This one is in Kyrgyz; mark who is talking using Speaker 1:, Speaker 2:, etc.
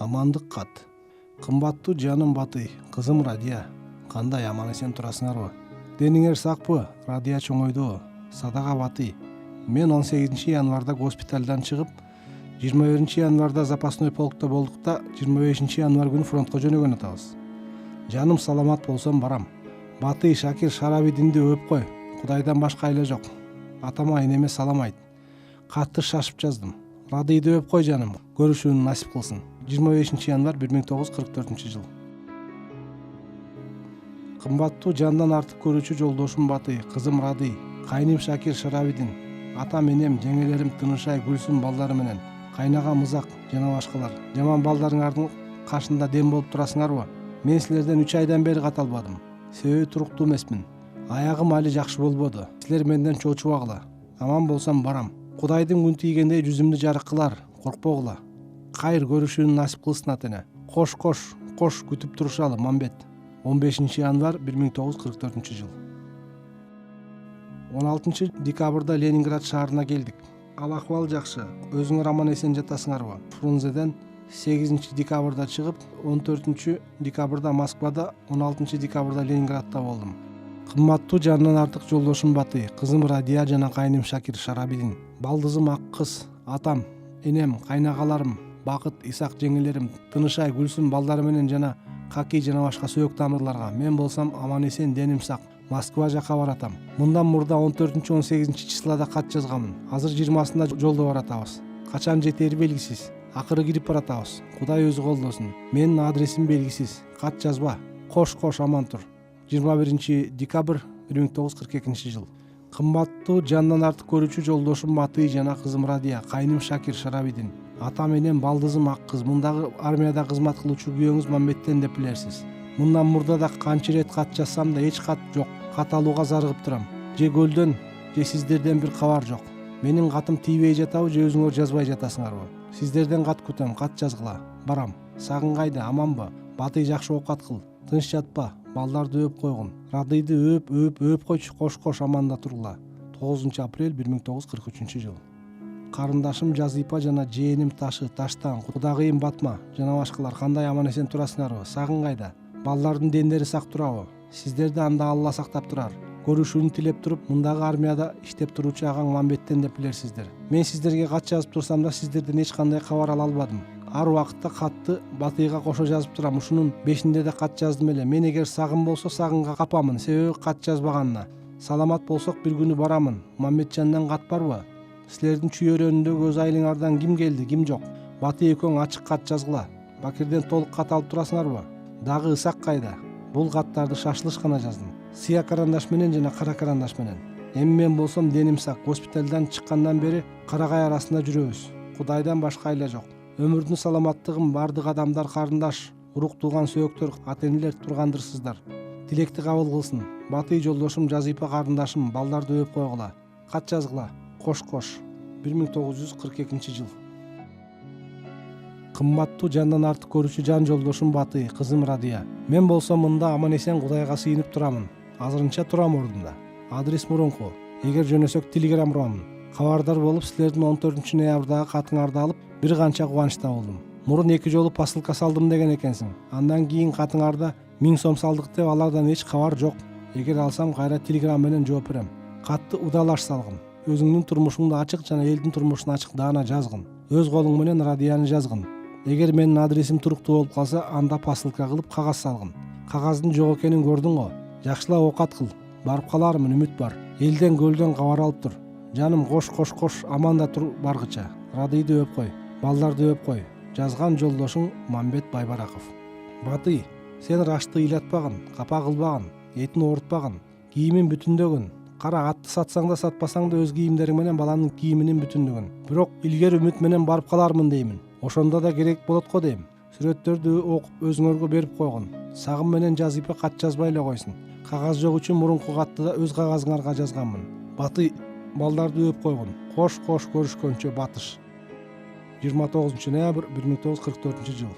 Speaker 1: Амандык кат. Кымбаттуу жаным Батый, кызым Радия. Кандай аман эсен турасыңарбы? Дениңер сакпы? Радия чоңойдубу? Садага Батый. Мен 18 январда госпиталдан чыгып, 21 январда запасной полкто болдук да 25 январ күнү фронтко жөнөгөн атабыз. Жаным саламат болсом барам. Батый Шакир Шарабидинди өп кой. Кудайдан башка айла жок. Атама энеме салам айт. Катты шашып жаздым. Радийди өп кой жаным. Көрүшүүнү насип кылсын. 25 январ 1944 жыл. Кымбаттуу жандан артык көрүүчү жолдошум Батый, кызым Радий, кайным Шакир Шарабидин, атам энем, жеңелерим Тынышай, Гүлсүм балдары менен, кайнага Мызак жана башкалар. Жаман балдарыңардын кашында дем болуп турасыңарбы? Мен силерден 3 айдан бери кат албадым. Себеби туруктуу эмесмин. Аягым али жакшы болбоду. Силер менден чоочубагыла. Аман болсам барам. Кудайдын күн тийгендей жүзүмдү жарык кылар, коркпогула. Кайыр көрүшүүнү насип кылсын атене. Кош күтүп турушалы Мамбет. 15 январ 1944 жыл. 16 декабрда Ленинград шаарына келдик. Ал акыбал жакшы. Өзүңөр аман эсен жатасыңарбы? Фрунзеден 8 декабрда чыгып, 14 декабрда Москвада, 16 декабрда Ленинградда болдум. Кымбаттуу жандан артык жолдошум Батый, кызым Радия жана кайным Шакир Шарабидин, балдызым ак кыз, атам, энем, кайнагаларым, Бакыт, Исак жеңелерим, Тынышай, Гүлсүм балдары менен жана Каки жана башка сөөк тамырларга мен болсам аман эсен деним сак Москва жака баратам. Мындан мурда 14-18 числода кат жазганмын. Азыр 20-сында жолдо баратабыз. Качан жетери белгисиз. Акыры кирип баратабыз. Кудай өзү колдосун. Менин адресим белгисиз. Кат жазба. Кош аман тур. 21 декабрь 1942 жыл. Кымбаттуу жандан артык көрүүчү жолдошум Батый жана кызым Радия, кайным Шакир Шарабидин, атам энем, балдызым ак кыз, мындагы армияда кызмат кылуучу күйөөңүз Мамбеттен деп билерсиз. Мындан мурда да канча ирет кат жазсам да эч кат жок. Кат алууга зарыгып турам. Же көлдөн, же сиздерден бир кабар жок. Менин катым тийбей жатабы, же өзүңөр жазбай жатасыңарбы? Сиздерден кат күтөм, кат жазгыла. Барам. Сагын кайда, аманбы? Батый жакшы оокат кыл. Тыныч жатпа. Балдарды өп койгун. Радийди өп койчу. Кош аманда тургула. 9 апрель 1943 жыл. Карындашым Жазыйпа жана жээним Таштан, Кудагыйым Батма жана башкалар кандай аман эсен турасыңарбы? Сагын кайда? Балдардын дендери сак турабы? Сиздерди анда Алла сактап турар. Көрүшүүнү тилеп туруп, мындагы армияда иштеп туруучу агаң Мамбеттен деп билерсиздер. Мен сиздерге кат жазып турсам да сиздерден эч кандай кабар ала албадым. Ар убакытта катты Батыйга кошо жазып турам. Ушунун 5-inde да кат жаздым эле. Мен эгер сагым болсо сагынга капамын, себеби кат жазбаганына. Саламат болсок бир күнү барамын. Мамбетжандан кат барбы? Силердин чүйөрөнүндөгү өз айылыңардан ким келди, ким жок? Батый экөөң ачык кат жазгыла. Бакирден толук кат алып турасыңарбы? Дагы Ысак кайда? Бул каттарды шашылыш гана жаздым. Сыя карандаш менен жана кара карандаш менен. Эми мен болсом деним сак. Госпиталдан чыккандан бери Карагай арасында жүрөбүз. Кудайдан башка айла жок. Өмүрдүн саламаттыгын бардык адамдар, карындаш, урук тууган сөөктөр, ата-энелер тургандырсыздар. Тилекти кабыл кылсын. Батый жолдошум, Жазыйпа карындашым, балдарды өп койгула. Кат жазгыла. Кош 1942 жыл. Кымбаттуу жандан артык көрүүчү жан жолдошум Батый, кызым Радия. Мен болсом мында аман эсен Кудайга сыйынып турамын. Азырынча турам ордунда. Адрес мурунку. Эгер жөнөсөк телеграм урамын. Кабардар болуп, силердин 14 ноябрдагы катыңарды алып, бир канча кубанычта болдум. Мурун 2 жолу посылка салдым деген экенсиң. Андан кийин катыңарда 1000 сом салдык деп алардан эч кабар жок. Эгер алсам кайра телеграм менен жооп берем. Катты удалаш салгын. Өзүңдүн турмушуңду ачык жана элдин турмушун ачык даана жазгын. Өз колуң менен Радияны жазгын. Эгер менин адресим туруктуу болуп калса, анда посылка кылып кагаз салгын. Кагаздын жок экенин көрдүң го. Жакшылап оокат кыл. Барып калармын, үмүт бар. Элден көлдөн кабар алып тур. Жаным кош аманда тур баргыча. Радийди өп кой. Балдарды өп кой. Жазган жолдошуң Мамбет Байбараков. Батый, сен рашты ыйлатпагын, капа кылбагын, этин оорутпагын, кийимин бүтүндөгүн. Кара, атты сатсаң да сатпасаң да өз кийимдериң менен баланын кийиминин бүтүндүгүн. Бирок илгери үмүт менен барып калармын деймин. Ошондо да керек болот го дейм. Сүрөттөрдү окуп өзүңөргө берип койгун. Сагым менен Жазыйпа кат жазбай эле койсун. Кагаз жок үчүн мурунку катты да өз кагазыңарга жазганмын. Батый, балдарды өп койгун. Кош көрүшкөнчө батыш. 29 ноябрь 1944 жыл.